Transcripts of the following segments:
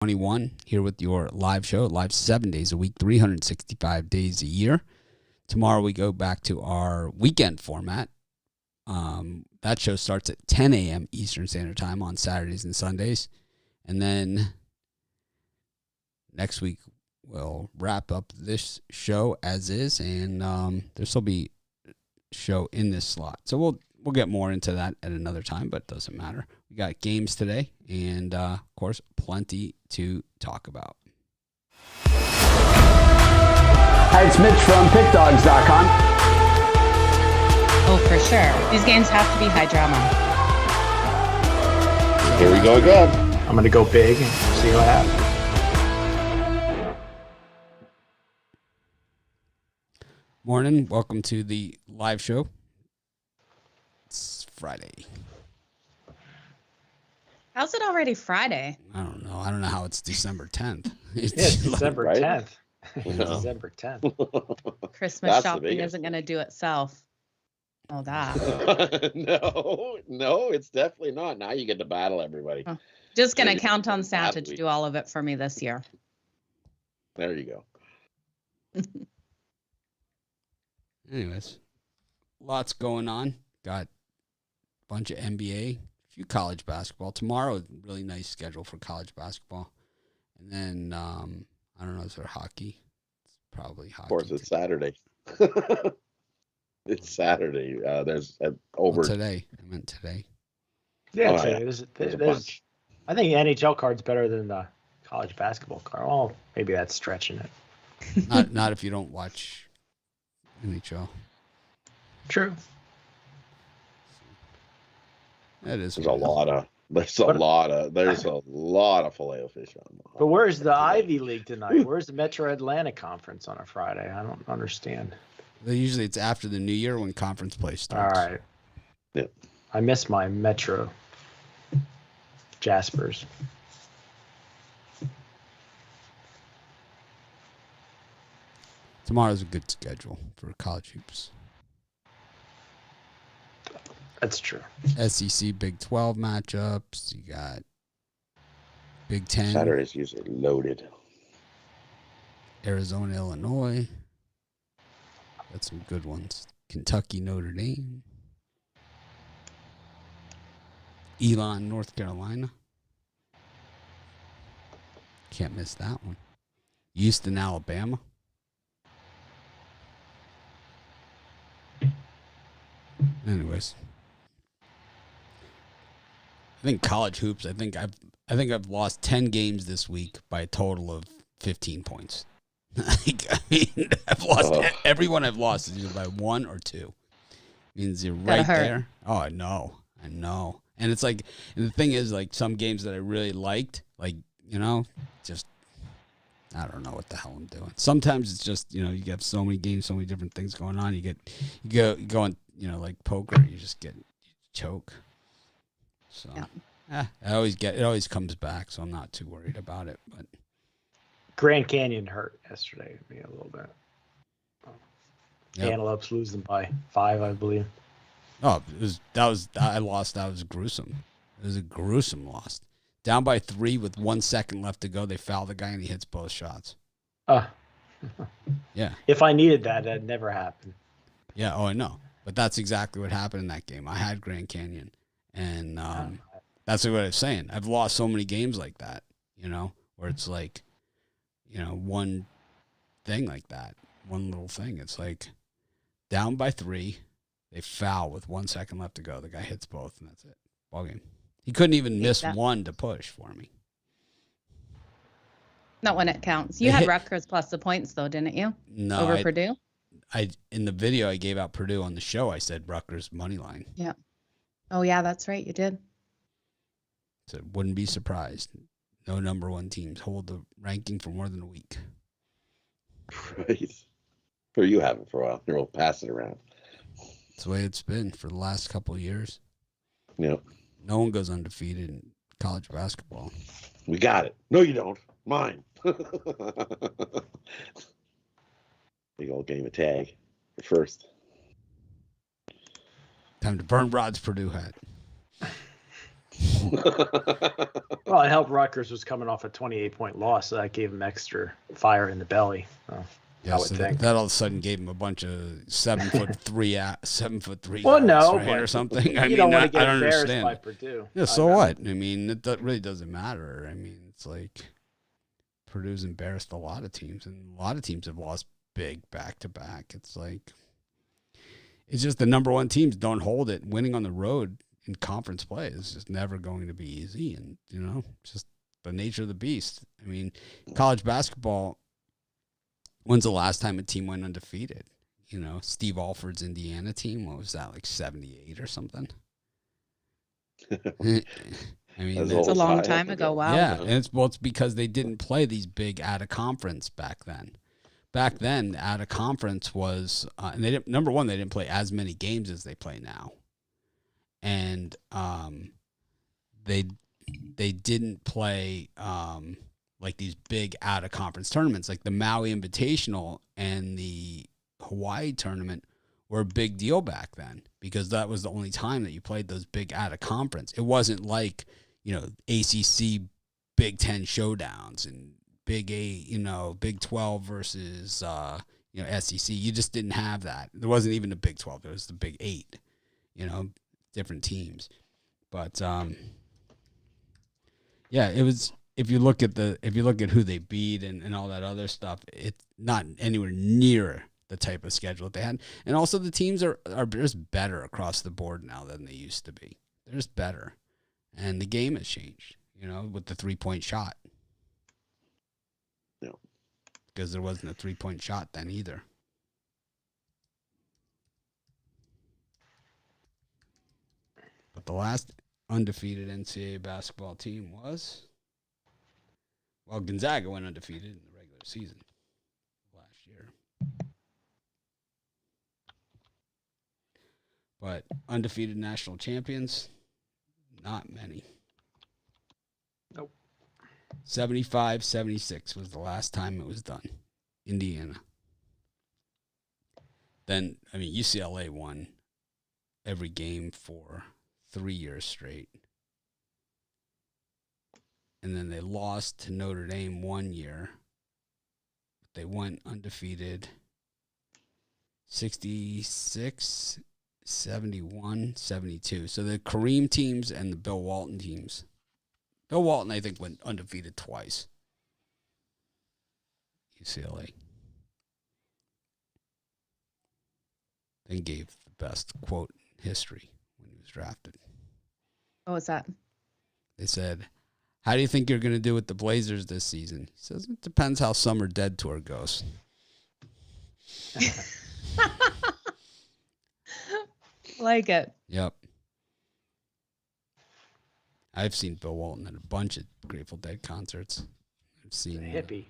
21 here with your live show, live 7 days a week, 365 days a year. Tomorrow we go back to our weekend format. That show starts at 10 a.m. Eastern Standard Time on Saturdays and Sundays. And then next week we'll wrap up this show as is, and there'll still be a show in this slot. So we'll get more into that at another time, but it doesn't matter. We got games today, and of course, plenty to talk about. Hi, it's Mitch from PickDawgz.com. Oh, for sure. These games have to be high drama. Here we go again. I'm going to go big and see what happens. Morning. Welcome to the live show. It's Friday. How's it already Friday? I don't know. I don't know how it's December 10th. It's December right? 10th. No. December 10th. Christmas That's shopping isn't going to do itself. Oh, that. No, it's definitely not. Now you get to battle everybody. Oh. Just going to Maybe count on that Santa to week. do all of it for me this year. There you go. Anyways, lots going on. Got a bunch of NBA, a few college basketball. Tomorrow, really nice schedule for college basketball. And then, I don't know, is there hockey? It's probably hockey. Of course, it's Saturday. It's Saturday. There's over Today. I meant today. Yeah, Oh, so yeah. there's a bunch. I think the NHL card's better than the college basketball card. Oh, maybe that's stretching it. Not if you don't watch NHL. True. That is. There's a lot of filet of fish on. But where's the Ivy League tonight? Where's the Metro Atlantic Conference on a Friday? I don't understand. Usually it's after the new year when conference play All starts. right. Yeah. I miss my Metro Jaspers. Tomorrow's a good schedule for college hoops. That's true. SEC Big 12 matchups. You got Big 10. Saturday's usually loaded. Arizona, Illinois. Got some good ones. Kentucky, Notre Dame. Elon, North Carolina. Can't miss that one. Houston, Alabama. Anyways, I think college hoops. I think I've lost 10 games this week by a total of 15 points. I've lost everyone I've lost is either by 1 or 2. Means you're right there. Oh, I know. And it's like, and the thing is, like, some games that I really liked, like, just I don't know what the hell I'm doing. Sometimes it's just, you have so many games, so many different things going on. You go on, like poker, you choke. So Yeah. it always comes back, so I'm not too worried about it. But Grand Canyon hurt yesterday me a little bit. Yep. Antelopes losing by 5, I believe. Oh, I lost. That was gruesome. It was a gruesome loss. Down by 3 with 1 second left to go. They foul the guy and he hits both shots. Yeah. If I needed that'd never happen. Yeah. Oh, I know. But that's exactly what happened in that game. I had Grand Canyon, and that's what I was saying. I've lost so many games like that, where it's like, one thing like that, one little thing. It's like down by 3, they foul with 1 second left to go. The guy hits both, and that's it. Ball game. He couldn't even miss one to push for me. Not when it counts. You had Rutgers plus the points, though, didn't you? No. Over Purdue? In the video I gave out Purdue on the show, I said Rutgers money line. Yeah. Oh, yeah, that's right. You did. So wouldn't be surprised. No number 1 teams hold the ranking for more than a week. Right. Or you haven't for a while. We'll pass it around. That's the way it's been for the last couple of years. Yep. No one goes undefeated in college basketball. We got it. No, you don't. Mine. Big old game of tag for first. Time to burn Rod's Purdue hat. Well, it helped Rutgers was coming off a 28-point loss, so that gave him extra fire in the belly. I would so think. that all of a sudden gave him a bunch of 7'3" Well, guys, no, right, but or something. I you mean, don't want I to get don't embarrassed understand. by Purdue. Yeah, so what? I mean, it really doesn't matter. I mean, it's like Purdue's embarrassed a lot of teams, and a lot of teams have lost big back-to-back. It's like, it's just the number one teams don't hold it. Winning on the road in conference play is just never going to be easy, and, it's just the nature of the beast. I mean, college basketball, when's the last time a team went undefeated? Steve Alford's Indiana team, what was that, like 78 or something? I mean, That's a long time ago. Wow. Yeah, and it's because they didn't play these big out of conference back then. Back then, out of conference was, and they didn't. Number one, they didn't play as many games as they play now, and they didn't play like these big out of conference tournaments, like the Maui Invitational and the Hawaii tournament were a big deal back then because that was the only time that you played those big out of conference. It wasn't like, ACC Big Ten showdowns and Big 8, Big 12 versus, SEC. You just didn't have that. There wasn't even the Big 12. There was the Big 8, different teams. But, yeah, it was, if you look at who they beat and all that other stuff, it's not anywhere near the type of schedule that they had. And also the teams are just better across the board now than they used to be. They're just better. And the game has changed, with the 3-point shot. Yeah. Because there wasn't a 3-point shot then either. But the last undefeated NCAA basketball team was, Gonzaga went undefeated in the regular season last year. But undefeated national champions, not many. Nope. 75-76 was the last time it was done. Indiana. Then, UCLA won every game for 3 years straight. And then they lost to Notre Dame 1 year. They went undefeated 66, 71, 72. So the Kareem teams and the Bill Walton teams. Bill Walton, I think, went undefeated twice. UCLA. Then gave the best quote in history when he was drafted. What was that? They said, "How do you think you're going to do with the Blazers this season?" He says, "It depends how Summer Dead Tour goes." Like it. Yep. I've seen Bill Walton at a bunch of Grateful Dead concerts. I've seen He's a hippie.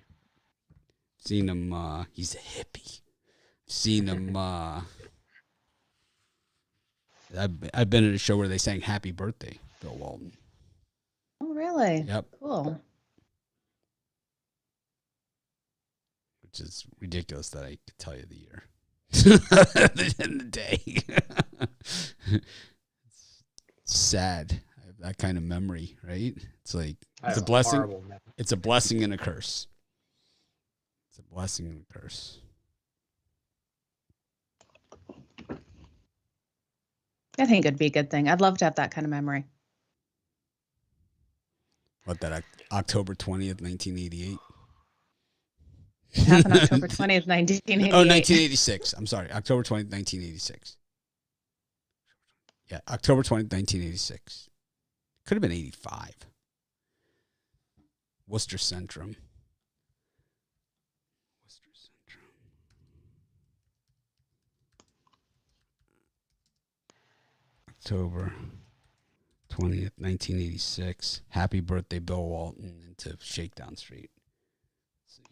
Seen him. He's a hippie. Seen him. I've been at a show where they sang "Happy Birthday," Bill Walton. Oh, really? Yep. Cool. Which is ridiculous that I could tell you the year. In the day. It's sad. I have that kind of memory, right? It's like it's a blessing. It's a blessing and a curse. It's a blessing and a curse. I think it'd be a good thing. I'd love to have that kind of memory. What, that October 20th, 1988? Happened October 20th, 1988. Oh, 1986. I'm sorry. October 20th, 1986. Yeah, October 20th, 1986. Could have been 85. Worcester Centrum. October 20th, 1986. Happy birthday, Bill Walton, into Shakedown Street. Let's see.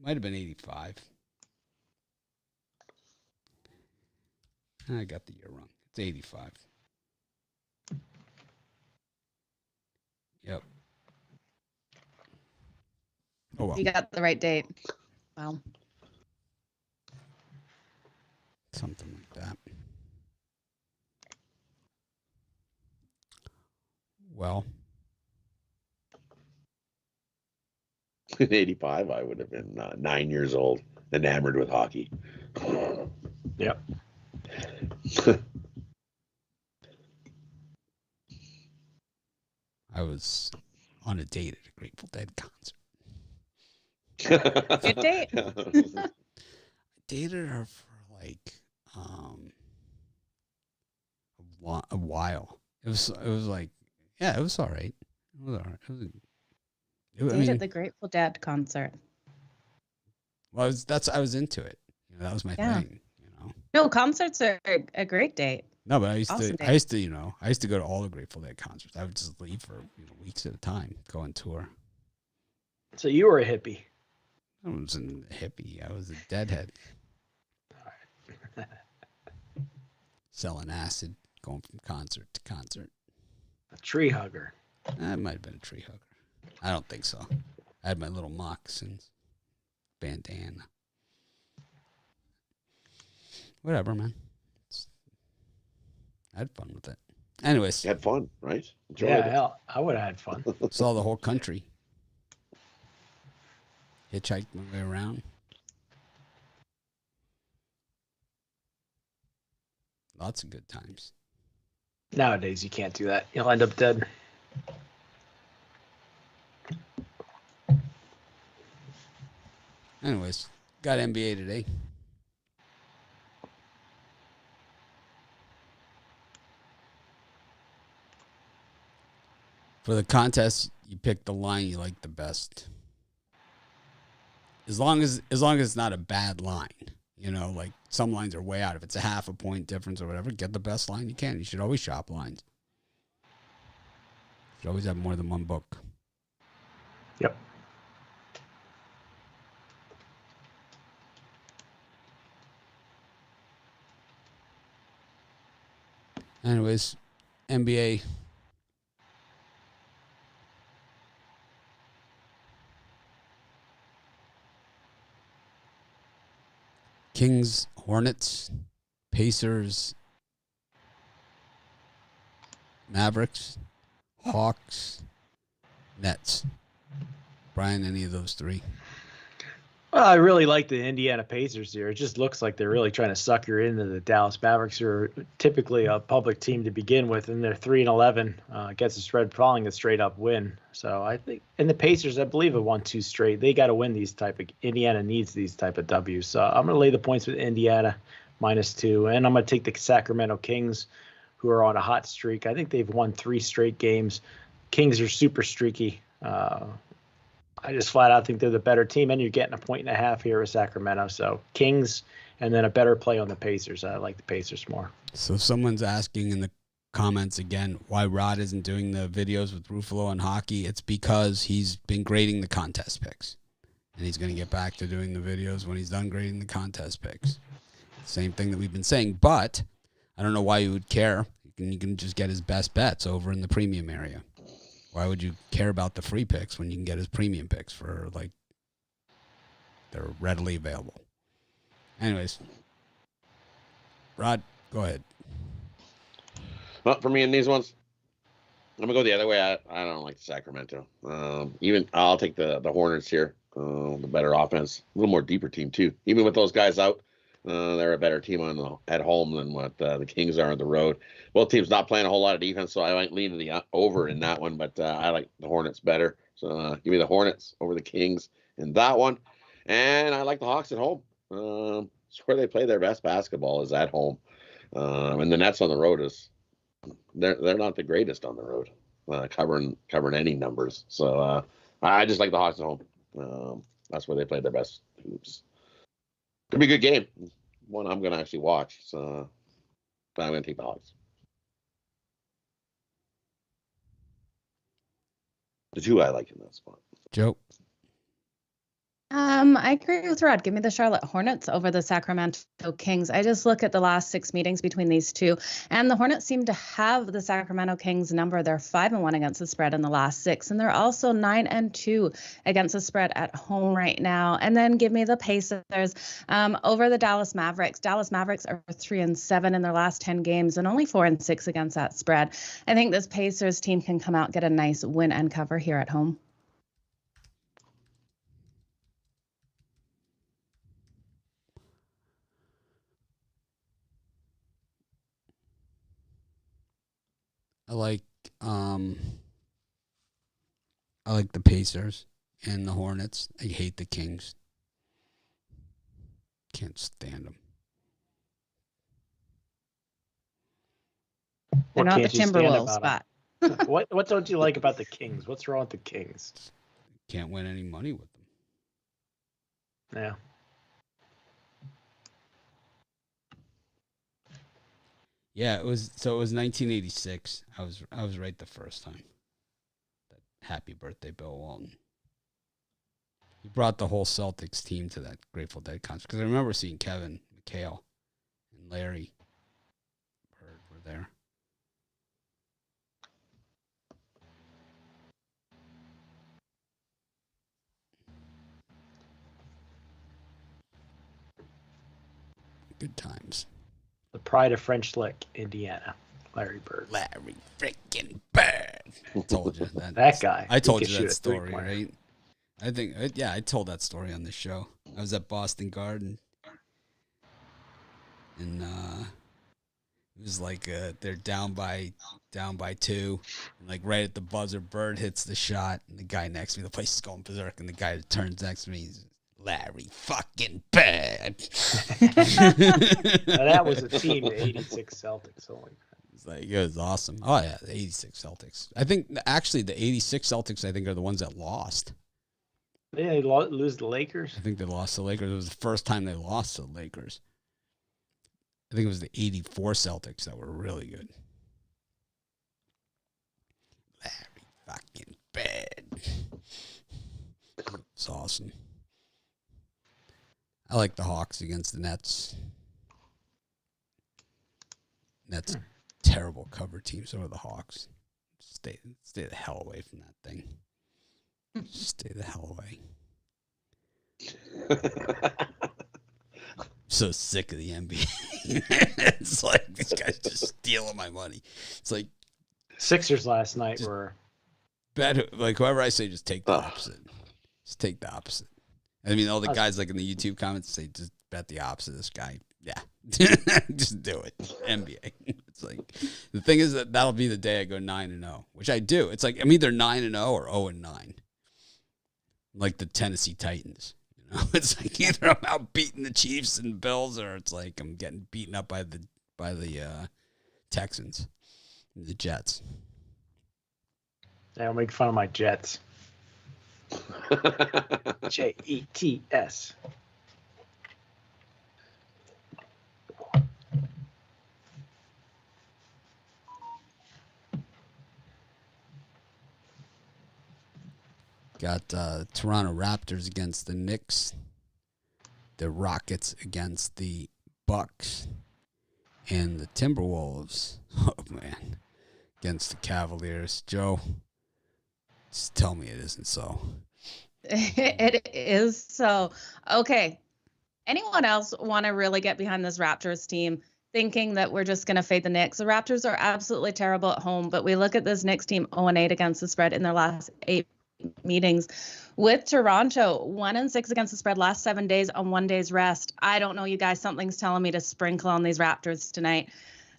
Might have been 85. I got the year wrong. It's 85. Yep. Oh, well. You got the right date. Wow. Something like that. well. In '85, I would have been 9 years old, enamored with hockey. Yep. I was on a date at a Grateful Dead concert. Good date. I dated her for like a while. It was like, yeah, it was all right. It was all right. Date at the Grateful Dead concert. Well, I was into it. You know, that was my thing. You know. No, concerts are a great date. No, but I used Awesome to, date. I used to go to all the Grateful Dead concerts. I would just leave for weeks at a time, go on tour. So you were a hippie. I wasn't a hippie. I was a deadhead. Selling acid, going from concert to concert. A tree hugger. I might have been a tree hugger. I don't think so. I had my little moccasins, bandana. Whatever, man. I had fun with it. Anyways. You had fun, right? Enjoyed Yeah, it. hell, I would have had fun. Saw the whole country. Hitchhiked my way around. Lots of good times. Nowadays, you can't do that. You'll end up dead. Anyways, got NBA today. For the contest, you pick the line you like the best. As long as it's not a bad line. You know, like some lines are way out. If it's a half a point difference or whatever, get the best line you can. You should always shop lines. You should always have more than one book. Yep. Anyways, NBA. Kings, Hornets, Pacers, Mavericks, Hawks, Nets. Brian, any of those three? Well, I really like the Indiana Pacers here. It just looks like they're really trying to sucker into the Dallas Mavericks, who are typically a public team to begin with, and they're 3-11 against the spread, following a straight-up win. So I think, and the Pacers, I believe, have won 2 straight. They got to win these type of. Indiana needs these type of Ws. So I'm going to lay the points with Indiana -2, and I'm going to take the Sacramento Kings, who are on a hot streak. I think they've won 3 straight games. Kings are super streaky. I just flat out think they're the better team, and you're getting 1.5 here with Sacramento. So Kings, and then a better play on the Pacers. I like the Pacers more. So someone's asking in the comments again why Rod isn't doing the videos with Ruffalo on hockey. It's because he's been grading the contest picks, and he's going to get back to doing the videos when he's done grading the contest picks. Same thing that we've been saying, but I don't know why you would care. You can just get his best bets over in the premium area. Why would you care about the free picks when you can get his premium picks for, like, they're readily available? Anyways, Rod, go ahead. Well, for me in these ones, I'm gonna go the other way. I don't like Sacramento. Even I'll take the Hornets here. The better offense, a little more deeper team too. Even with those guys out, they're a better team at home than what the Kings are on the road. Both teams not playing a whole lot of defense, so I might lean to the over in that one. But I like the Hornets better. So give me the Hornets over the Kings in that one. And I like the Hawks at home. It's where they play their best basketball is at home. And the Nets on the road they're not the greatest on the road, covering any numbers. So I just like the Hawks at home. That's where they play their best hoops. It'll be a good game. One I'm going to actually watch. So, but I'm going to take the Hawks. The 2 I like in that spot. Joe. I agree with Rod. Give me the Charlotte Hornets over the Sacramento Kings. I just look at the last 6 meetings between these two, and the Hornets seem to have the Sacramento Kings number. They're 5-1 against the spread in the last 6, and they're also 9-2 against the spread at home right now. And then give me the Pacers over the Dallas Mavericks. Dallas Mavericks are 3-7 in their last 10 games and only 4-6 against that spread. I think this Pacers team can come out, get a nice win and cover here at home. I like the Pacers and the Hornets. I hate the Kings. Can't stand them. They're not the can't you stand Timberwolves, about but 'em? What don't you like about the Kings? What's wrong with the Kings? Can't win any money with them. Yeah. Yeah, it was 1986. I was right the first time. Happy birthday, Bill Walton. He brought the whole Celtics team to that Grateful Dead concert because I remember seeing Kevin McHale and Larry Bird were there. Good times. The pride of French Lick, Indiana. Larry Bird. Larry freaking Bird. I told you that. That guy. I told He you could that shoot a story, three-pointer. right? I told that story on this show. I was at Boston Garden, and it was like they're down by 2, and like right at the buzzer, Bird hits the shot, and the guy next to me, the place is going berserk, and the guy that turns next to me, he's Larry fucking Bird. Now, that was a team, the 86 Celtics. Holy crap. It's like, it was awesome. Oh yeah, the 86 Celtics. I think actually the 86 Celtics, I think, are the ones that lost. Did they lose the Lakers? I think they lost to the Lakers. It was the first time they lost to the Lakers. I think it was the 84 Celtics that were really good. Larry fucking Bird. It's awesome. I like the Hawks against the Nets. Nets terrible cover team, so are the Hawks. Stay the hell away from that thing. Stay the hell away. So sick of the NBA. It's like these guys just stealing my money. It's like Sixers last night were bet like whoever I say, just take the opposite. Just take the opposite. I mean, all the guys like in the YouTube comments say just bet the opposite of this guy. Yeah, just do it. NBA. It's like the thing is that'll be the day I go 9-0, which I do. It's like I'm either 9-0 or 0-9, like the Tennessee Titans. You know, it's like either I'm out beating the Chiefs and Bills, or it's like I'm getting beaten up by the Texans, and the Jets. They don't make fun of my Jets. Jets. Got Toronto Raptors against the Knicks, the Rockets against the Bucks, and the Timberwolves. Oh man, against the Cavaliers. Joe, just tell me it isn't so. It is so. Okay. Anyone else want to really get behind this Raptors team, thinking that we're just going to fade the Knicks? The Raptors are absolutely terrible at home, but we look at this Knicks team 0-8 against the spread in their last 8 meetings with Toronto, 1-6 against the spread last 7 days on 1 day's rest. I don't know, you guys, something's telling me to sprinkle on these Raptors tonight.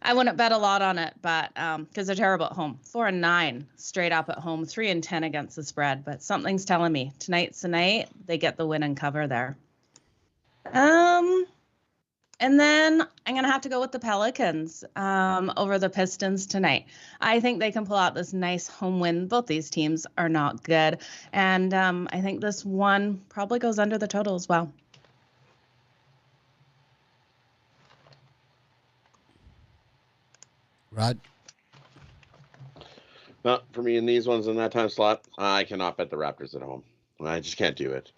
I wouldn't bet a lot on it, but because they're terrible at home. 4-9 straight up at home, 3-10 against the spread. But something's telling me tonight's the night they get the win and cover there. And then I'm going to have to go with the Pelicans over the Pistons tonight. I think they can pull out this nice home win. Both these teams are not good. And I think this one probably goes under the total as well. Rod? Well, for me in these ones in that time slot, I cannot bet the Raptors at home. I just can't do it.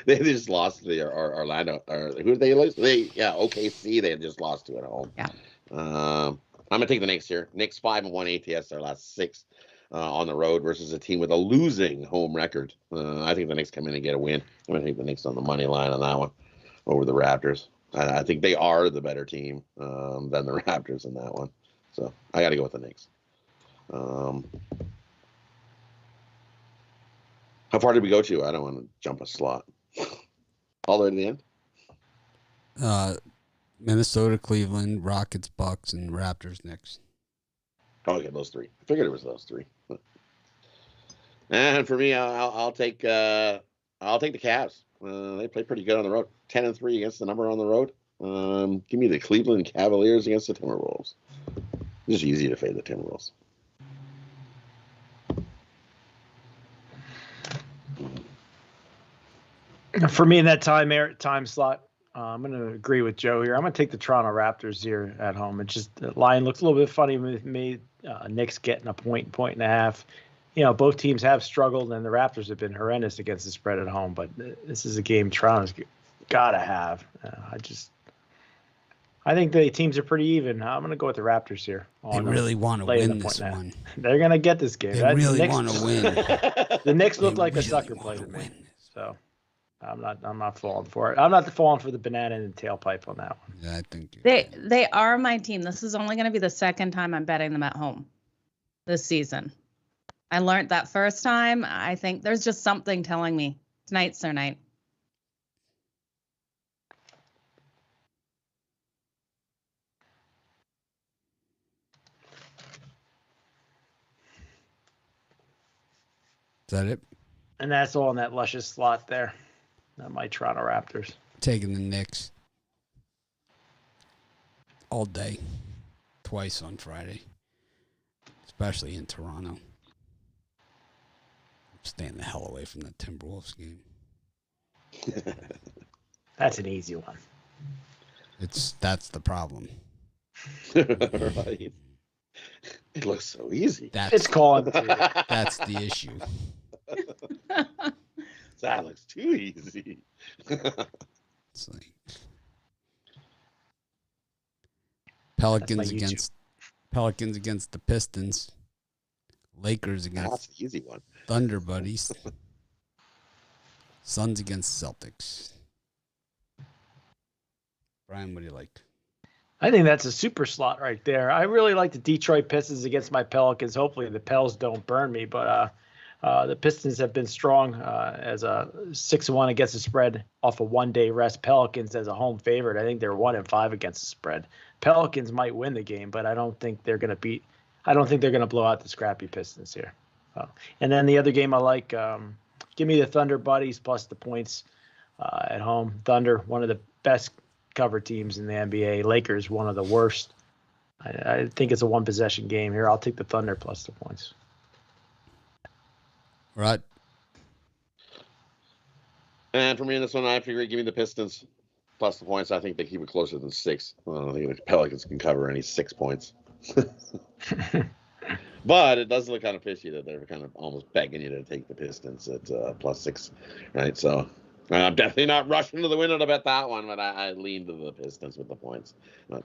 They just lost to the Orlando. Or who did they lose? OKC. They just lost to at home. Yeah. I'm gonna take the Knicks here. Knicks 5-1 ATS their last 6 on the road versus a team with a losing home record. I think the Knicks come in and get a win. I'm gonna take the Knicks on the money line on that one over the Raptors. I think they are the better team than the Raptors in that one. So I got to go with the Knicks. How far did we go to? I don't want to jump a slot. All the way to the end? Minnesota, Cleveland, Rockets, Bucks, and Raptors next. Oh, okay, those 3. I figured it was those 3. And for me, I'll take the Cavs. They play pretty good on the road. 10-3 against the number on the road. Give me the Cleveland Cavaliers against the Timberwolves. It's just easy to fade the Timberwolves. For me in that time slot, I'm going to agree with Joe here. I'm going to take the Toronto Raptors here at home. It's just the line looks a little bit funny with me. Knicks getting a point and a half. Both teams have struggled, and the Raptors have been horrendous against the spread at home. But this is a game Toronto's got to have. I think the teams are pretty even. I'm going to go with the Raptors here. They really want to win this one. They're going to get this game. They really want to win. The Knicks look like a sucker play to me. So I'm not falling for it. I'm not falling for the banana in the tailpipe on that one. Yeah, I think they are my team. This is only going to be the second time I'm betting them at home this season. I learned that first time. I think there's just something telling me tonight's their night. Is that it? And that's all in that luscious slot there. My Toronto Raptors. Taking the Knicks. All day. Twice on Friday. Especially in Toronto. I'm staying the hell away from the Timberwolves game. That's an easy one. That's the problem. Right. It looks so easy. It's calling too. That's the issue. That looks too easy. It's like Pelicans against the Pistons. Lakers against That's the easy one. Thunder buddies. Suns against Celtics. Brian, what do you like? I think that's a super slot right there. I really like the Detroit Pistons against my Pelicans. Hopefully the Pels don't burn me, but the Pistons have been strong as a 6-1 against the spread off a one-day rest. Pelicans as a home favorite. I think they're 1-5 against the spread. Pelicans might win the game, but I don't think they're going to blow out the scrappy Pistons here. And then the other game I like, give me the Thunder buddies plus the points at home. Thunder, one of the best cover teams in the NBA. Lakers, one of the worst. I think it's a one-possession game here. I'll take the Thunder plus the points. Right. And for me in this one, I have to agree. Give me the Pistons plus the points. I think they keep it closer than 6. I don't think the Pelicans can cover any 6 points. But it does look kind of fishy that they're kind of almost begging you to take the Pistons at plus 6, right? So I'm definitely not rushing to the window to bet that one, but I lean to the Pistons with the points. But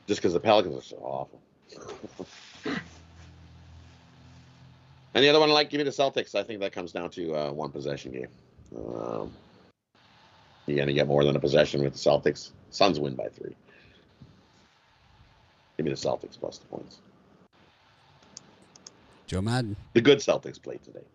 just because the Pelicans are so awful. And the other one, give me the Celtics. I think that comes down to one possession game. You're going to get more than a possession with the Celtics. Suns win by 3. Give me the Celtics plus the points. Joe Madden. The good Celtics played today.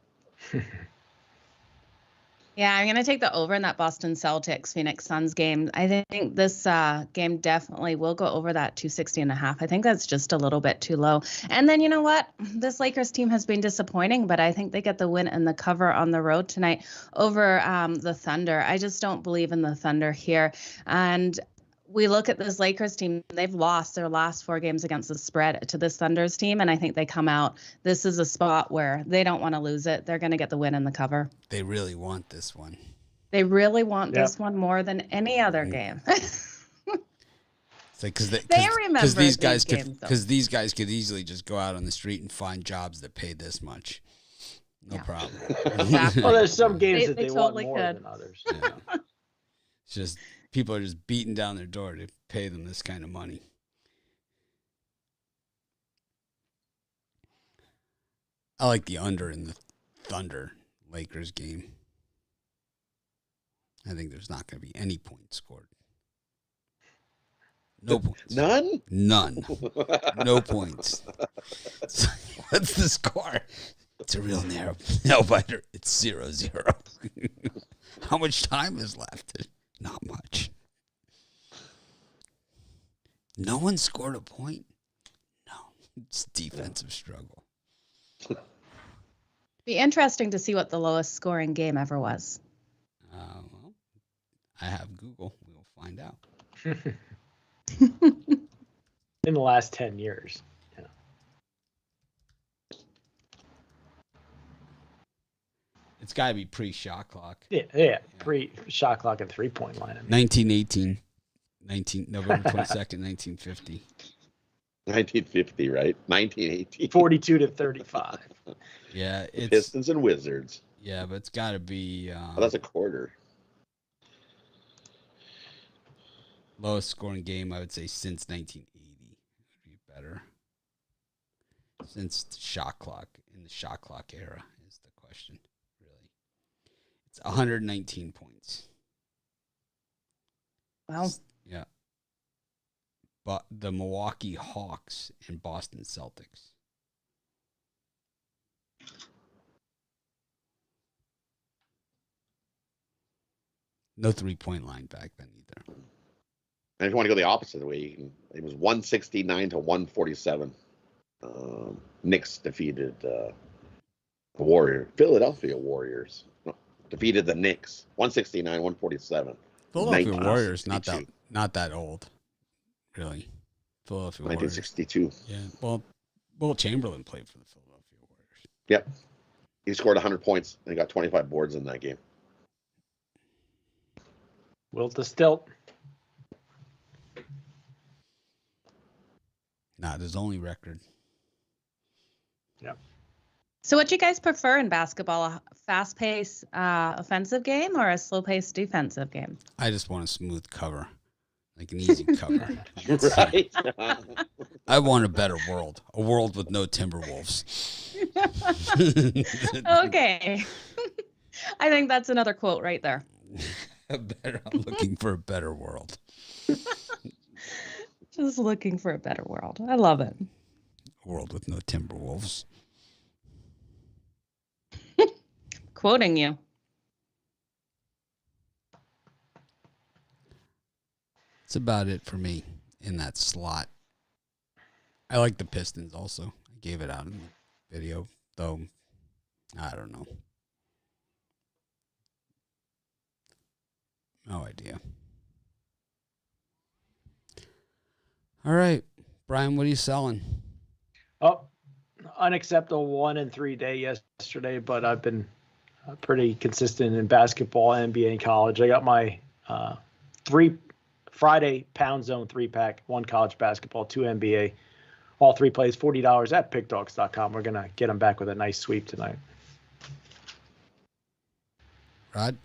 Yeah, I'm going to take the over in that Boston Celtics Phoenix Suns game. I think this game definitely will go over that 260.5. I think that's just a little bit too low. And then you know what? This Lakers team has been disappointing, but I think they get the win and the cover on the road tonight over the Thunder. I just don't believe in the Thunder here. And we look at this Lakers team, they've lost their last 4 games against the spread to this Thunder's team, and I think they come out. This is a spot where they don't want to lose it. They're going to get the win and the cover. They really want this one. They really want this one more than any other game. Because these guys could easily just go out on the street and find jobs that pay this much. No problem. Exactly. Well, there's some games that They they totally want more could. than others. Yeah. It's just people are just beating down their door to pay them this kind of money. I like the under in the Thunder Lakers game. I think there's not going to be any points scored. No points. None? None. No points. What's the score? It's a real nail biter. It's 0-0. How much time is left? Not much. No one scored a point? No. It's defensive struggle. Be interesting to see what the lowest scoring game ever was. Well, I have Google. We'll find out. In the last 10 years. Yeah. It's got to be pre-shot clock. Yeah. Pre-shot clock and 3-point line. I mean. 1918. November 22nd, 1950. 1950, right? 1918. 42-35. Yeah, it's Pistons and Wizards. Yeah, but it's got to be Oh, that's a quarter. lowest scoring game, I would say, since 1980 would be better. Since the shot clock, in the shot clock era is the question, really. It's 119 points. Well, Yeah. But the Milwaukee Hawks and Boston Celtics. No 3-point line back then either. And if you want to go the opposite way, it was 169 to 147. Knicks defeated the Philadelphia Warriors defeated the Knicks 169-147. Philadelphia Warriors, 1962. not that old, really. Philadelphia Warriors. 1962. Yeah. Well, Will Chamberlain played for the Philadelphia Warriors. Yep. He scored 100 points and he got 25 boards in that game. Wilt to stilt. Not his only record. Yep. so what do you guys prefer in basketball? A fast-paced offensive game or a slow-paced defensive game? I just want a smooth cover, like an easy cover. Right. I want a better world, a world with no Timberwolves. Okay. I think that's another quote right there. I'm looking for a better world. Just looking for a better world. I love it. A world with no Timberwolves. Quoting you. That's about it for me in that slot. I like the Pistons also. I gave it out in the video, though I don't know. No idea. All right, Brian, what are you selling? Oh, unacceptable 1-3 day yesterday, but I've been pretty consistent in basketball, NBA, and college. I got my Friday Pound Zone 3-pack, 1 college basketball, 2 NBA. All 3 plays $40 at PickDawgz.com. We're gonna get them back with a nice sweep tonight. Rod?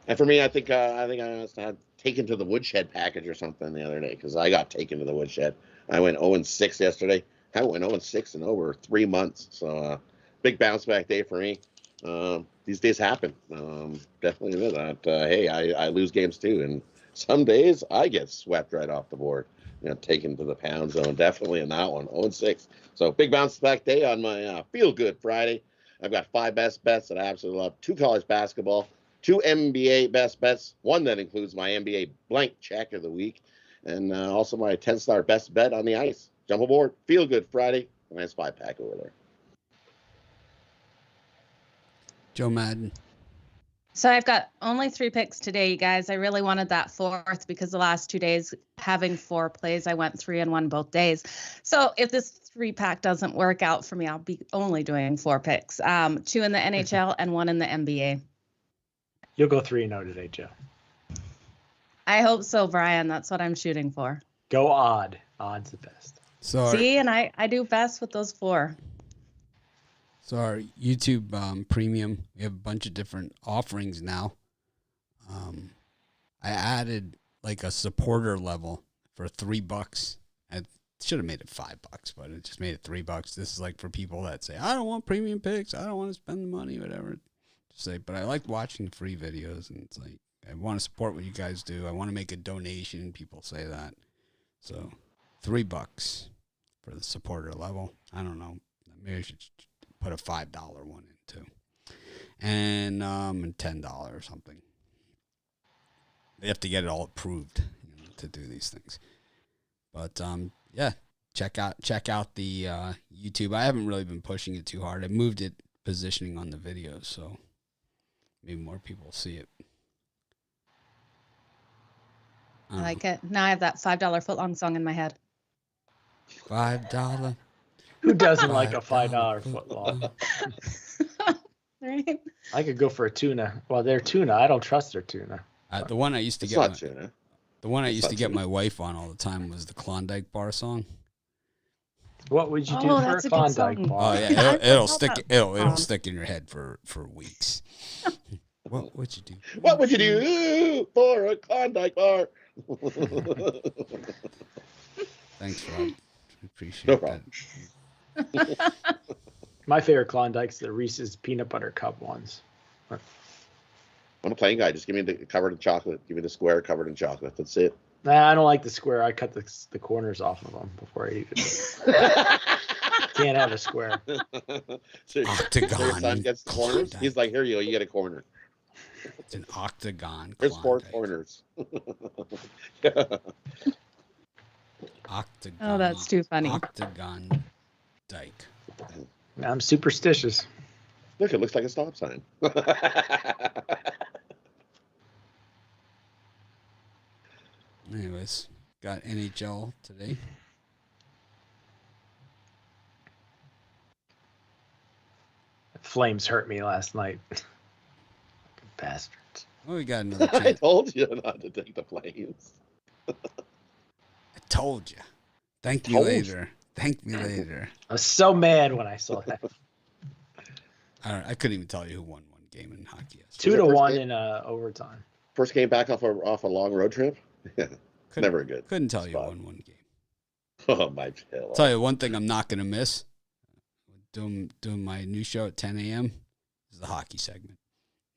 And for me, I think I must have taken to the woodshed package or something the other day because I got taken to the woodshed. I went 0-6 yesterday. I went 0-6 in over 3 months. So big bounce back day for me. These days happen. Definitely admit that. Hey, I lose games too, and some days I get swept right off the board. Taken to the Pound Zone. Definitely in that one. 0-6. So big bounce back day on my Feel Good Friday. I've got 5 best bets that I absolutely love. 2 college basketball, 2 NBA best bets, 1 that includes my NBA blank check of the week, and also my 10-star best bet on the ice. Jump aboard. Feel Good Friday. A nice 5-pack over there. Joe Madden. So I've got only 3 picks today, you guys. I really wanted that 4th because the last 2 days having 4 plays, I went 3-1 both days. So if this 3-pack doesn't work out for me, I'll be only doing 4 picks. 2 in the NHL and 1 in the NBA. You'll go 3-0 today, Joe. I hope so, Brian. That's what I'm shooting for. Go odd. Odd's the best. So See, and I do best with those 4. So our YouTube Premium, we have a bunch of different offerings now. I added like a supporter level for $3. I should have made it $5, but it just made it $3. This is like for people that say, I don't want premium picks, I don't want to spend the money, whatever. Just say, but I like watching the free videos, and it's like I want to support what you guys do. I want to make a donation. People say that. So $3 for the supporter level. I don't know. Maybe I should put a $5 one in too. And $10 or something. They have to get it all approved, to do these things. But yeah, check out the YouTube. I haven't really been pushing it too hard. I moved it positioning on the videos, so maybe more people will see it. I like it. Now I have that $5 footlong song in my head. $5. Who doesn't like a $5 footlong? Right? I could go for a tuna. Well, their tuna. I don't trust their tuna. The one I used to It's get. not tuna. The one I It's used to not get tuna. my wife on all the time was the Klondike bar song. What would you do Oh, for that's a a good Klondike song. bar? Oh yeah, I it'll love stick. that It'll song. stick in your head for weeks. What would you do? What would you do for a Klondike bar? Thanks, Rob. I appreciate No that. problem. My favorite Klondike's the Reese's peanut butter cup ones. I'm a plain guy. Just give me the covered in chocolate. Give me the square covered in chocolate. That's it. Nah, I don't like the square. I cut the corners off of them before I eat it. Can't have a square. So your Octagon. son gets the corners. Klondike. He's like, here you go. You get a corner. It's an octagon. There's 4 Klondike. corners. Octagon. Oh, that's too funny. Octagon Dyke. I'm superstitious. Look, it looks like a stop sign. Anyways, got NHL today. Flames hurt me last night. Bastards. Oh, we got another I chance. told you not to take the Flames. I told you. Thank me Told you. later. Thank me later. I was so mad when I saw that. I couldn't even tell you who won one game in hockey Two yesterday. to first one game? in overtime. First game back off a long road trip. Yeah, Couldn't- never good. Couldn't tell you who Spot. won one game. Oh my pillow. Tell you one thing I'm not gonna miss. Doing my new show at 10 a.m. is the hockey segment.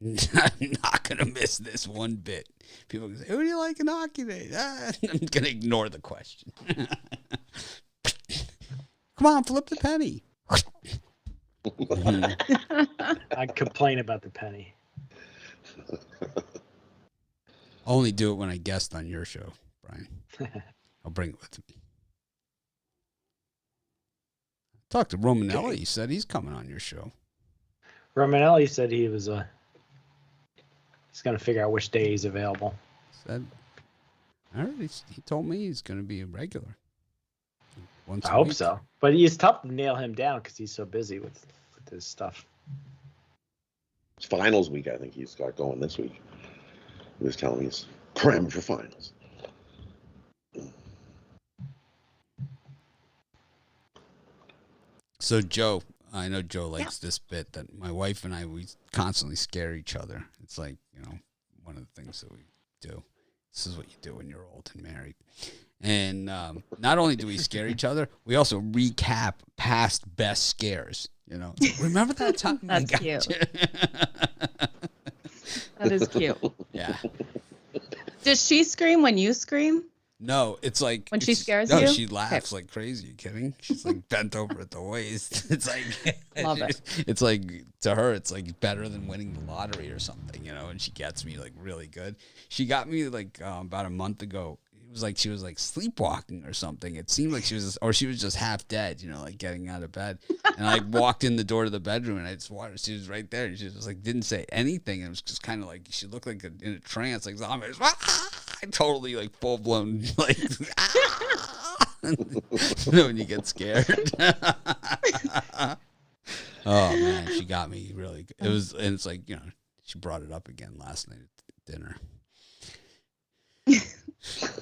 I'm not gonna miss this one bit. People can say, "Who do you like in hockey today?" I'm gonna ignore the question. Come on, flip the penny. I complain about the penny. Only do it when I guest on your show, Brian. I'll bring it with me. Talk to Romanelli. He said he's coming on your show. Romanelli said he was he's gonna figure out which day he's available. Said, I heard he told me he's going to be a regular. Once I a hope week. so. But it's tough to nail him down because he's so busy with his stuff. It's finals week. I think he's got going this week. He was telling me he's cramming for finals. So Joe, I know Joe likes this bit that my wife and I, we constantly scare each other. It's like, one of the things that we do. This is what you do when you're old and married. And not only do we scare each other, we also recap past best scares. It's like, remember that time? I That's got cute. you?" That is cute. Yeah. Does she scream when you scream? No, it's like When she scares no, you? she laughs like crazy. You kidding? She's like bent over at the waist. It's like Love it. It's like to her, it's like better than winning the lottery or something, and she gets me like really good. She got me like about a month ago. It was like she was like sleepwalking or something. It seemed like she was just half dead, like getting out of bed. And I walked in the door to the bedroom and I just watched her. She was right there. And she was like didn't say anything. And it was just kind of like she looked like in a trance, like zombies. Totally like full blown like when you get scared. Oh man, she got me really good. And it's like, she brought it up again last night at dinner.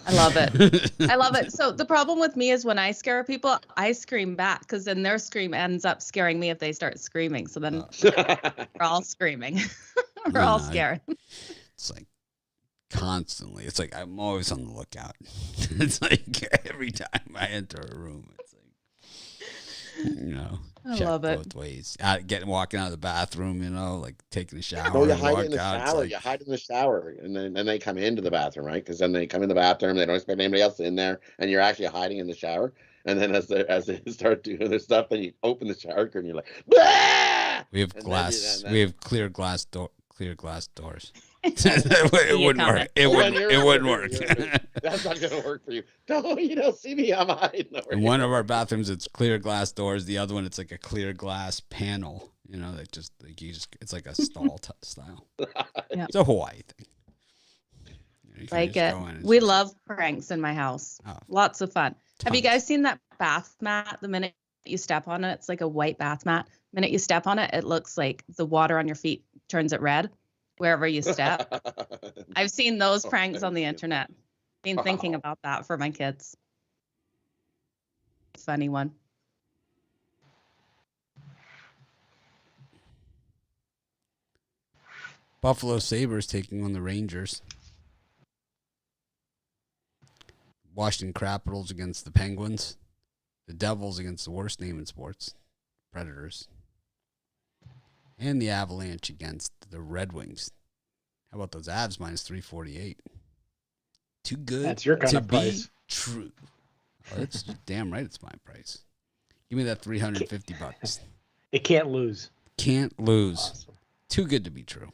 I love it. I love it. So the problem with me is when I scare people, I scream back because then their scream ends up scaring me if they start screaming. So then we're all screaming. We're all scared. It's like constantly. It's like I'm always on the lookout. It's like every time I enter a room, it's like, you know, I check love it. both ways. Walking out of the bathroom, you know, like taking a shower. No, you hide walk in the out, shower. like, You hide in the shower, and then they come into the bathroom, right? Because then they come in the bathroom, they don't expect anybody else in there, and you're actually hiding in the shower. And then as they start doing their stuff, then you open the shower curtain, you're like, bah! we have And glass. then- We have clear glass doors. It See you wouldn't coming. work. It Well, wouldn't work. That's not gonna work for you. No, you don't see me. I'm hiding over In here. one of our bathrooms, it's clear glass doors. The other one, it's like a clear glass panel. You know, that just like it's like a stall style. Yeah. It's a Hawaii thing. You can Like just it. go in and We just- love pranks in my house. Oh, Lots of fun. Have you tons. guys seen that bath mat? The minute you step on it, it's like a white bath mat. The minute you step on it, it looks like the water on your feet turns it red wherever you step. I've seen those pranks on the internet. Been thinking about that for my kids. Funny one. Buffalo Sabres taking on the Rangers. Washington Capitals against the Penguins. The Devils against the worst name in sports, Predators. And the Avalanche against the Red Wings. How about those Avs minus 348? Too good. That's your kind to of price. be true. Oh, that's damn right. It's my price. Give me that $350. It can't lose. Can't lose. Awesome. Too good to be true.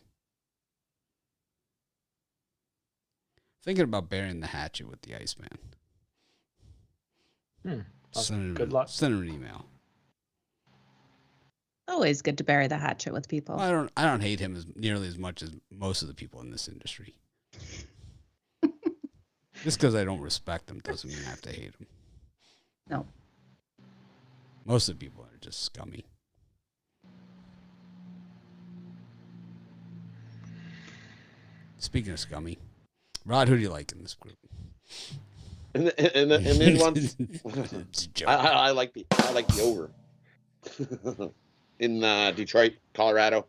Thinking about burying the hatchet with the Iceman. Good luck. Send him an email. Always good to bury the hatchet with people. Well, I don't hate him nearly as much as most of the people in this industry. Just because I don't respect him doesn't mean I have to hate him. No. Most of the people are just scummy. Speaking of scummy, Rod, who do you like in this group? And these ones, It's a joke. I like the over. In Detroit, Colorado,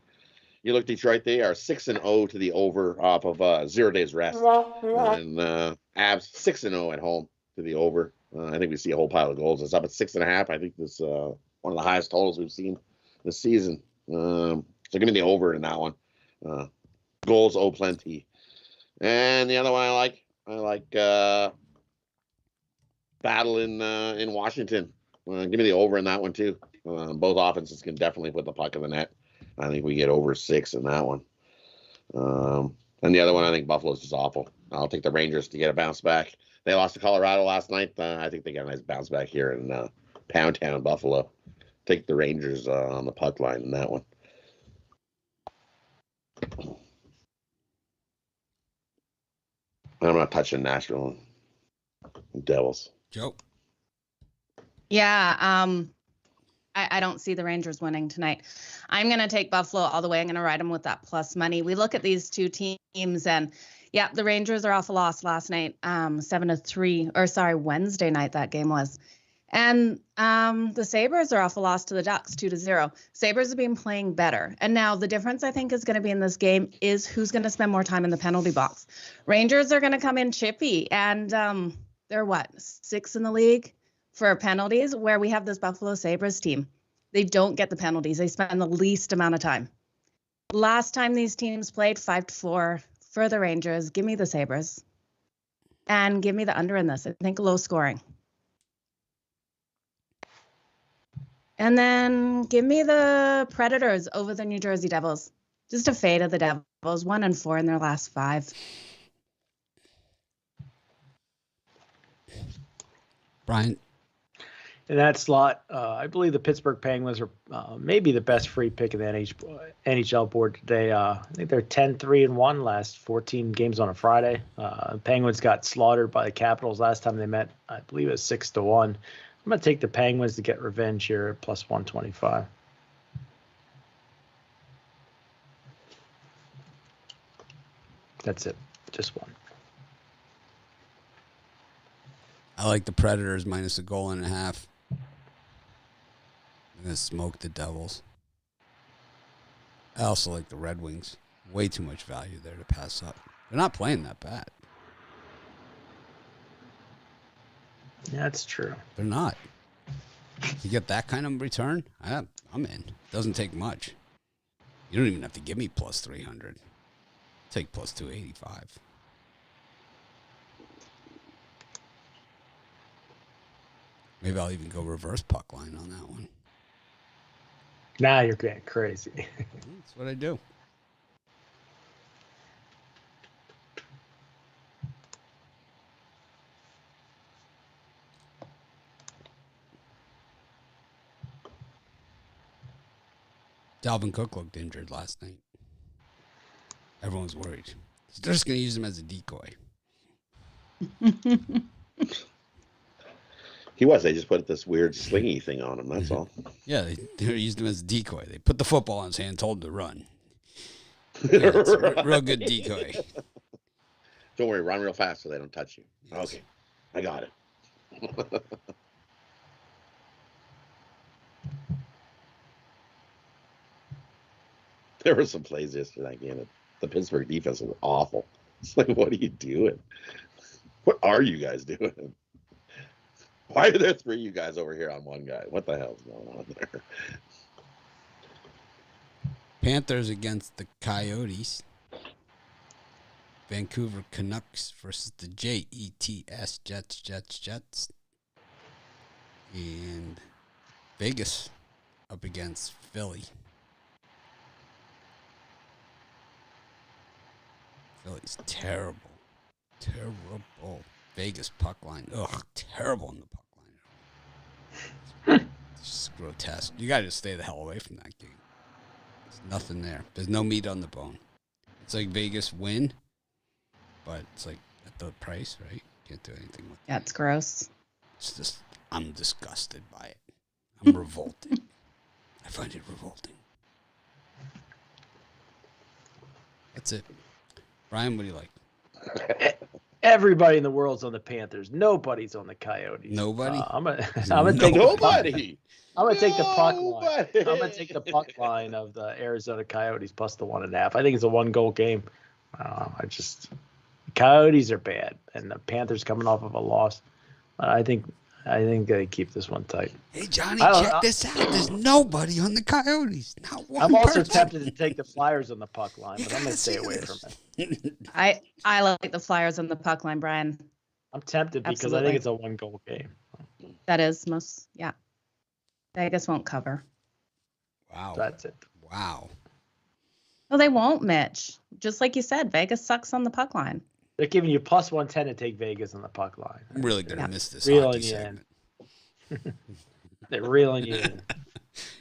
you look Detroit. They are 6-0 to the over off of 0 days rest, and Avs 6-0 at home to the over. I think we see a whole pile of goals. It's up at 6.5. I think this one of the highest totals we've seen this season. So give me the over in that one. Goals plenty. And the other one I like battle in Washington. Give me the over in that one too. Both offenses can definitely put the puck in the net. I think we get over 6 in that one. And the other one, I think Buffalo's just awful. I'll take the Rangers to get a bounce back. They lost to Colorado last night. I think they got a nice bounce back here in Pound Town, Buffalo. Take the Rangers on the puck line in that one. I'm not touching Nashville Devils. Joe. Yeah, I don't see the Rangers winning tonight. I'm going to take Buffalo all the way. I'm going to ride them with that plus money. We look at these two teams, and yeah, the Rangers are off a loss last night, 7-3, or sorry, Wednesday night that game was. And the Sabres are off a loss to the Ducks, 2-0. Sabres have been playing better. And now the difference I think is going to be in this game is who's going to spend more time in the penalty box. Rangers are going to come in chippy, and they're what, 6th in the league for penalties, where we have this Buffalo Sabres team. They don't get the penalties. They spend the least amount of time. Last time these teams played, 5-4 for the Rangers. Give me the Sabres. And give me the under in this. I think low scoring. And then give me the Predators over the New Jersey Devils. Just a fade of the Devils. 1-4 in their last 5. Brian. In that slot, I believe the Pittsburgh Penguins are maybe the best free pick in the NHL board today. I think they're 10-3-1 last 14 games on a Friday. Penguins got slaughtered by the Capitals last time they met. I believe it was 6-1. I'm going to take the Penguins to get revenge here at plus 125. That's it. Just one. I like the Predators minus a goal and a half. I'm going to smoke the Devils. I also like the Red Wings. Way too much value there to pass up. They're not playing that bad. That's true. They're not. You get that kind of return, I'm in. Doesn't take much. You don't even have to give me plus 300. Take plus 285. Maybe I'll even go reverse puck line on that one. Now you're getting crazy. That's what I do. Dalvin Cook looked injured last night. Everyone's worried. They're just going to use him as a decoy. He was. They just put this weird slingy thing on him. That's all. Yeah, they used him as a decoy. They put the football in his hand, told him to run. Yeah, it's a real good decoy. Don't worry, run real fast so they don't touch you. Yes. Okay, I got it. There were some plays yesterday in that game. The Pittsburgh defense was awful. It's like, what are you doing? What are you guys doing? Why are there three of you guys over here on one guy? What the hell's going on there? Panthers against the Coyotes. Vancouver Canucks versus the Jets, Jets. And Vegas up against Philly. Philly's terrible. Terrible. Vegas puck line. Ugh, terrible in the puck line. It's just grotesque. You got to stay the hell away from that game. There's nothing there. There's no meat on the bone. It's like Vegas win, but it's like at the price, right? Can't do anything with it. Yeah, it's gross. It's just, I'm disgusted by it. I'm revolted. I find it revolting. That's it. Brian, what do you like? Everybody in the world's on the Panthers. Nobody's on the Coyotes. Nobody? I'm gonna take Nobody. I'm gonna take the puck line. I'm gonna take the puck line of the Arizona Coyotes plus the 1.5. I think it's a 1-goal game. The Coyotes are bad, and the Panthers coming off of a loss. I think they keep this one tight. Hey, Johnny, check this out. There's nobody on the Coyotes. Not one I'm also person. tempted to take the Flyers on the puck line, but I'm going to stay away from it. I like the Flyers on the puck line, Brian. I'm tempted because Absolutely. I think it's a 1-goal game. That is yeah. Vegas won't cover. Wow. That's it. Wow. Well, they won't, Mitch. Just like you said, Vegas sucks on the puck line. They're giving you plus 110 to take Vegas on the puck line. I'm really going to miss this Reeling hockey you segment. They're reeling you in.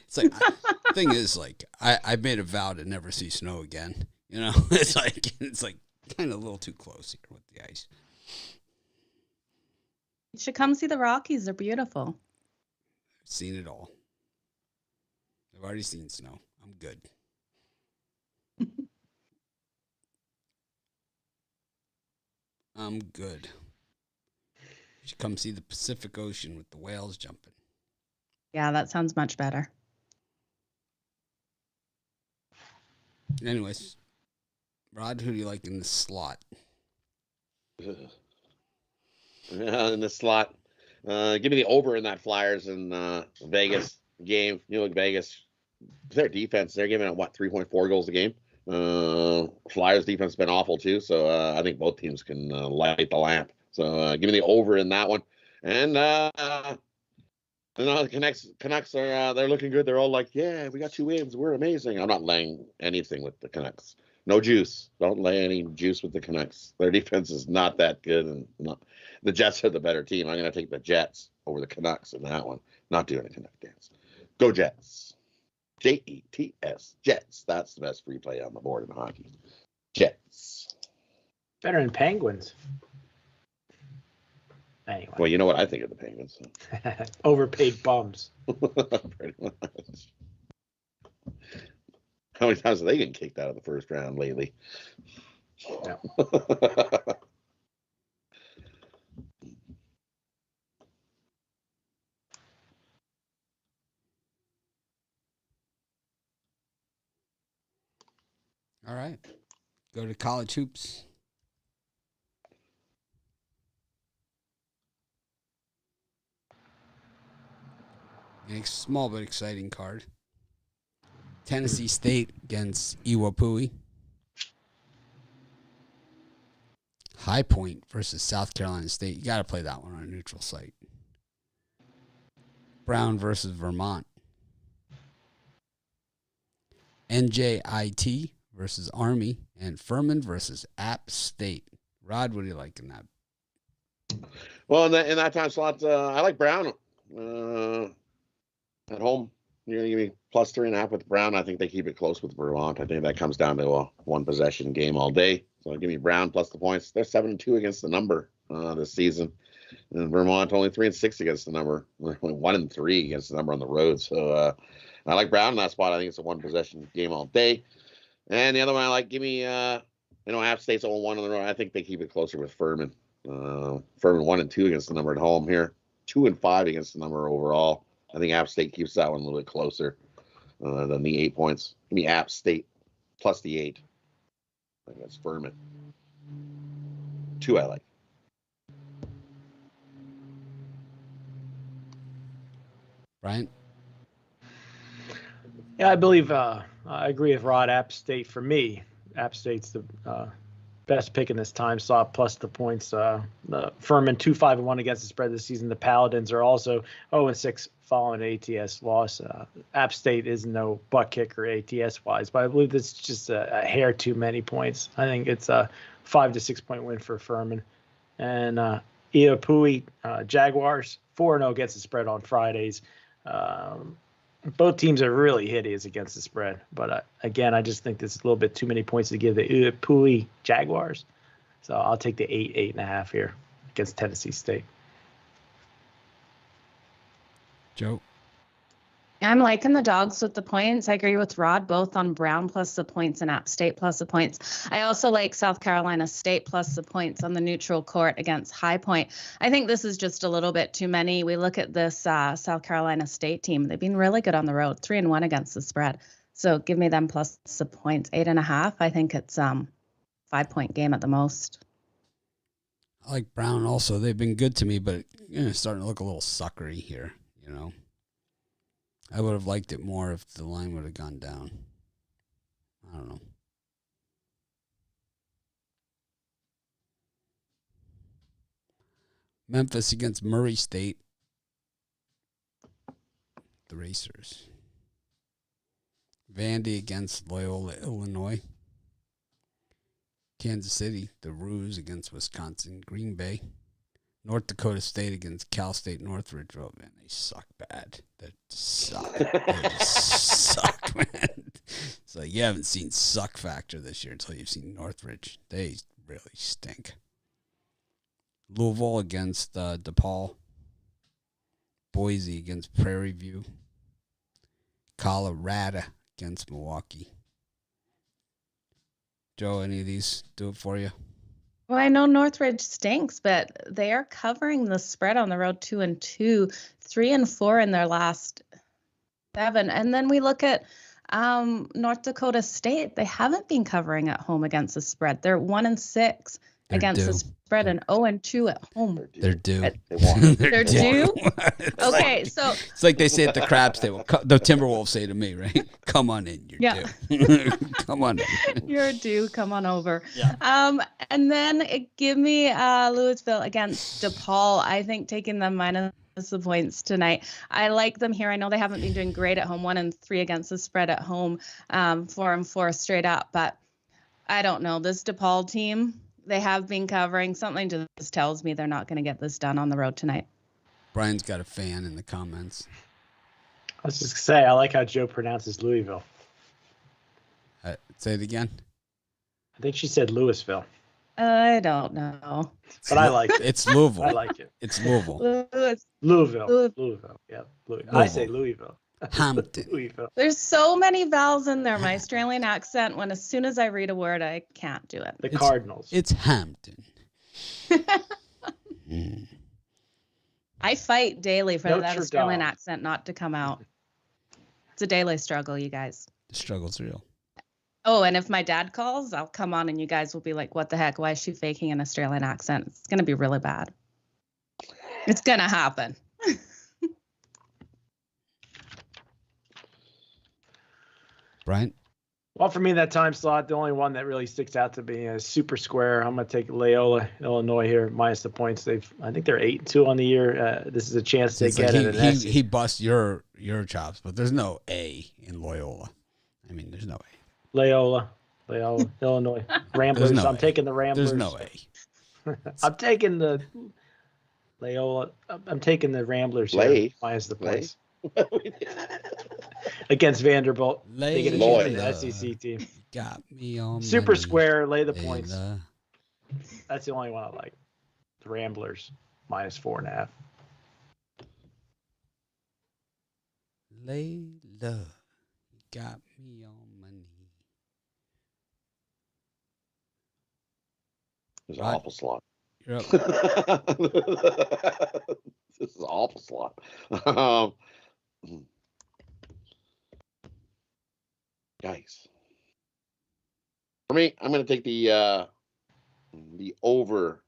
It's like, the thing is, like, I made a vow to never see snow again. You know, it's like kind of a little too close here with the ice. You should come see the Rockies. They're beautiful. I've seen it all. I've already seen snow. I'm good. I'm good. You should come see the Pacific Ocean with the whales jumping. Yeah, that sounds much better. Anyways, Rod, who do you like in the slot? Yeah, in the slot. Give me the over in that Flyers and Vegas game. You look Vegas, their defense, they're giving out 3.4 goals a game. Flyers defense has been awful too, so I think both teams can light the lamp. So give me the over in that one. And the Canucks are they're looking good. They're all like, yeah, we got 2 wins. We're amazing. I'm not laying anything with the Canucks. No juice. Don't lay any juice with the Canucks. Their defense is not that good, and the Jets are the better team. I'm going to take the Jets over the Canucks in that one. Not doing a Canuck dance. Go Jets. Jets. Jets. That's the best free play on the board in hockey. Jets. Better than Penguins. Anyway. Well, you know what I think of the Penguins. So. Overpaid bums. Pretty much. How many times have they been kicked out of the first round lately? Yeah. All right. Go to college hoops. A small but exciting card. Tennessee State against Iwapui. High Point versus South Carolina State. You got to play that one on a neutral site. Brown versus Vermont. NJIT versus Army. And Furman versus App State. Rod, what do you like in that? Well, in that time slot, I like Brown at home. You're going to give me plus 3.5 with Brown. I think they keep it close with Vermont. I think that comes down to a one-possession game all day. So give me Brown plus the points. They're 7-2 against the number this season. And Vermont only 3-6 against the number. They're only 1-3 against the number on the road. So I like Brown in that spot. I think it's a one-possession game all day. And the other one I like, give me, App State's 0-1 on the road. I think they keep it closer with Furman. Furman 1-2 against the number at home here. 2-5 against the number overall. I think App State keeps that one a little bit closer than the 8 points. Give me App State plus the 8. I think that's Furman. 2 I like. Brian? Yeah, I believe I agree with Rod. App State, for me, App State's the best pick in this time slot, plus the points. The Furman 2-5-1 against the spread this season. The Paladins are also 0-6 following an ATS loss. App State is no butt kicker ATS wise, but I believe this is just a hair too many points. I think it's a 5 to 6 point win for Furman. And Iapui Jaguars 4-0 against the spread on Fridays. Both teams are really hideous against the spread, but again, I just think this is a little bit too many points to give the Iapui Jaguars. So I'll take the 8.5 here against Tennessee State. Joe? I'm liking the dogs with the points. I agree with Rod, both on Brown plus the points and App State plus the points. I also like South Carolina State plus the points on the neutral court against High Point. I think this is just a little bit too many. We look at this South Carolina State team. They've been really good on the road, 3-1 against the spread. So give me them plus the points, 8.5. I think it's 5-point game at the most. I like Brown also. They've been good to me, but it's starting to look a little suckery here, I would have liked it more if the line would have gone down. I don't know. Memphis against Murray State. The Racers. Vandy against Loyola, Illinois. Kansas City, the Roos against Wisconsin, Green Bay. North Dakota State against Cal State Northridge. Oh, man, they suck bad. They suck. They suck, man. It's like you haven't seen suck factor this year until you've seen Northridge. They really stink. Louisville against DePaul. Boise against Prairie View. Colorado against Milwaukee. Joe, any of these do it for you? Well, I know Northridge stinks, but they are covering the spread on the road 2-2, 3-4 in their last 7. And then we look at North Dakota State. They haven't been covering at home against the spread. They're 1-6 against the spread and 0-2 at home. They're due. They're due? Okay, so it's like they say at the Craps table. The Timberwolves say to me, right? Come on in, you're due. Come on in. You're due. Come on over. Yeah. And then give me Louisville against DePaul. I think taking them minus the points tonight. I like them here. I know they haven't been doing great at home. 1-3 against the spread at home. 4-4 straight up. But I don't know. This DePaul team, they have been covering. Something just tells me they're not going to get this done on the road tonight. Brian's got a fan in the comments. I was just going to say, I like how Joe pronounces Louisville. Say it again. I think she said Louisville. I don't know. But I like it. It's Louisville. I like it. It's Louisville. Louisville. Yeah. I say Louisville. Hampton. Louisville. There's so many vowels in there. My Australian accent, as soon as I read a word, I can't do it. The Cardinals. It's Hampton. I fight daily for that Australian accent not to come out. It's a daily struggle, you guys. The struggle's real. Oh, and if my dad calls, I'll come on and you guys will be like, what the heck? Why is she faking an Australian accent? It's going to be really bad. It's going to happen. Brian? Well, for me, that time slot, the only one that really sticks out to me is Super Square. I'm going to take Loyola, Illinois here, minus the points. I think they're 8-2 on the year. This is a chance they get it. He busts your chops, but there's no A in Loyola. I mean, there's no A. Loyola, Illinois. Ramblers. No I'm taking the Ramblers. There's no A. I'm taking the Loyola. I'm taking the Ramblers here, minus the points. Against Vanderbilt. They get a chance in the SEC team. Got me on Super money. Square, lay the points. That's the only one I like. The Ramblers, minus 4.5. Layla, got me on money. This is an awful slot. You're up. This is an awful slot. Yikes. For me, I'm going to take the over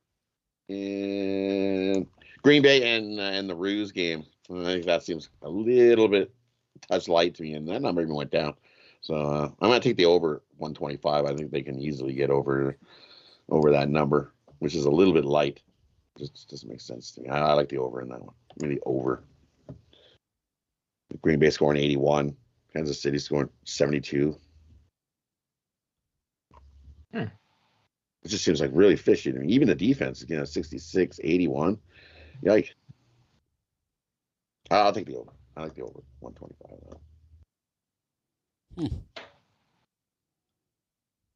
in Green Bay and the Ruse game. I think that seems a little bit touch light to me, and that number even went down. So I'm going to take the over 125. I think they can easily get over that number, which is a little bit light. Just doesn't make sense to me. I like the over in that one. Maybe over. Green Bay scoring 81. Kansas City scoring 72. It just seems like really fishy to me. Even the defense, 66, 81. Yikes. I'll take the over. I like the over 125.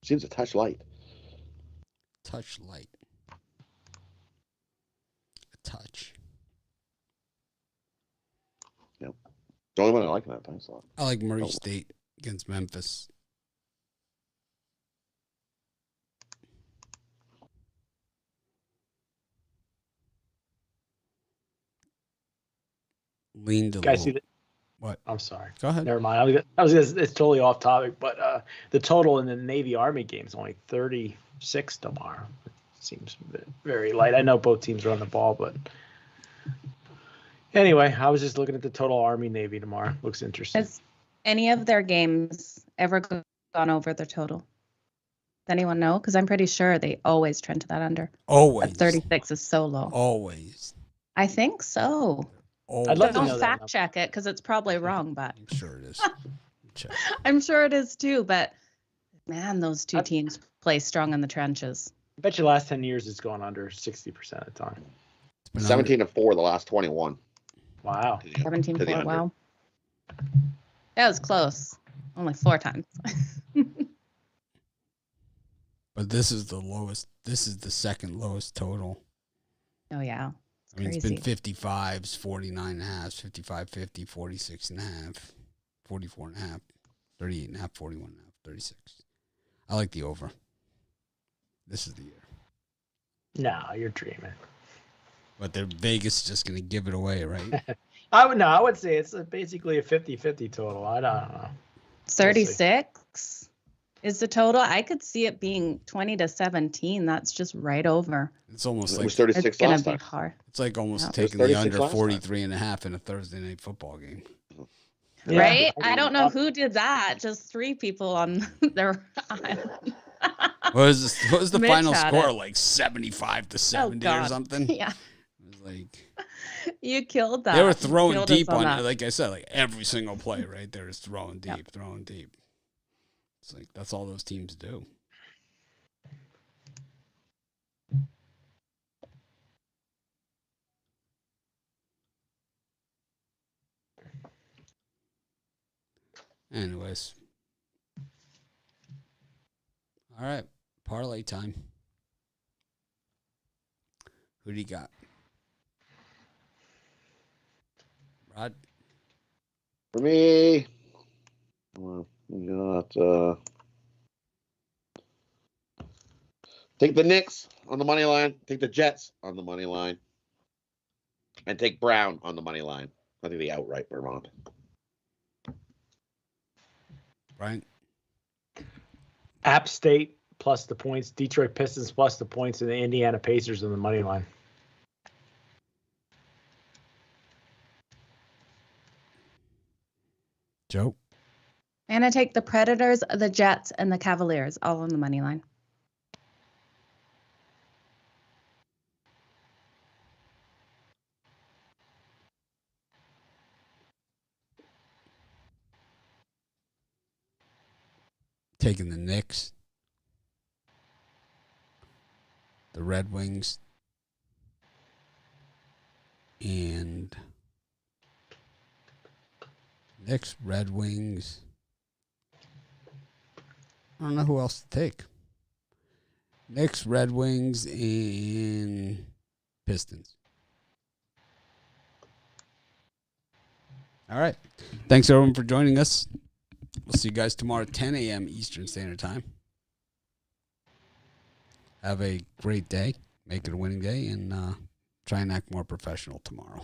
Seems a touch light. Touch light. A touch. Yep. The only one I like in that time slot. I like Murray State against Memphis. Leaned a Guys, little. see that? What? I'm sorry. Go ahead. Never mind. I was gonna, it's totally off topic, but the total in the Navy Army game is only 36 tomorrow. It seems very light. I know both teams run the ball, but anyway, I was just looking at the total Army Navy tomorrow. Looks interesting. Has any of their games ever gone over the total? Does anyone know? Because I'm pretty sure they always trend to that under. Always. But 36 is so low. Always. I think so. Always. I'd love to know Don't that fact number. check it because it's probably wrong, but I'm sure it is. Check. I'm sure it is too. But man, those two teams play strong in the trenches. I bet you the last 10 years it's gone under 60% of the time. 17-4 the last 21. Wow. 17-4. Wow. That was close. Only 4 times. But this is the lowest. This is the second lowest total. Oh, yeah. I mean, Crazy. it's been 55s, 49.5s, 55, 50, 46.5, 44.5, 38.5, 41.5, 36. I like the over. This is the year. No, you're dreaming. But Vegas is just going to give it away, right? I would say it's basically a 50-50 total. I don't know. 36 is the total. I could see it being 20-17. That's just right over. It's almost It like was 36 It's gonna last be time. hard. it's like almost Yeah. taking It was the 36 under last time. 43.5 in a Thursday night football game. Yeah. Right? I don't know who did that. Just 3 people on their island. What was the Mitch final had score? it. Like 75-70 or God. something? Yeah. It was like You killed that. they were You throwing killed us deep on that. it. Like I said, like every single play, right? They're just throwing deep, throwing deep. It's like that's all those teams do. Anyways. All right. Parlay time. Who do you got? Rod? For me, well, we got take the Knicks on the money line, take the Jets on the money line, and take Brown on the money line. I think they outright Vermont. Brian? App State plus the points, Detroit Pistons plus the points, and the Indiana Pacers in the money line. Joe? And I take the Predators, the Jets, and the Cavaliers all on the money line. Taking the Knicks, the Red Wings, and Knicks, Red Wings. I don't know who else to take. Knicks, Red Wings, and Pistons. All right. Thanks, everyone, for joining us. We'll see you guys tomorrow at 10 a.m. Eastern Standard Time. Have a great day. Make it a winning day, and try and act more professional tomorrow.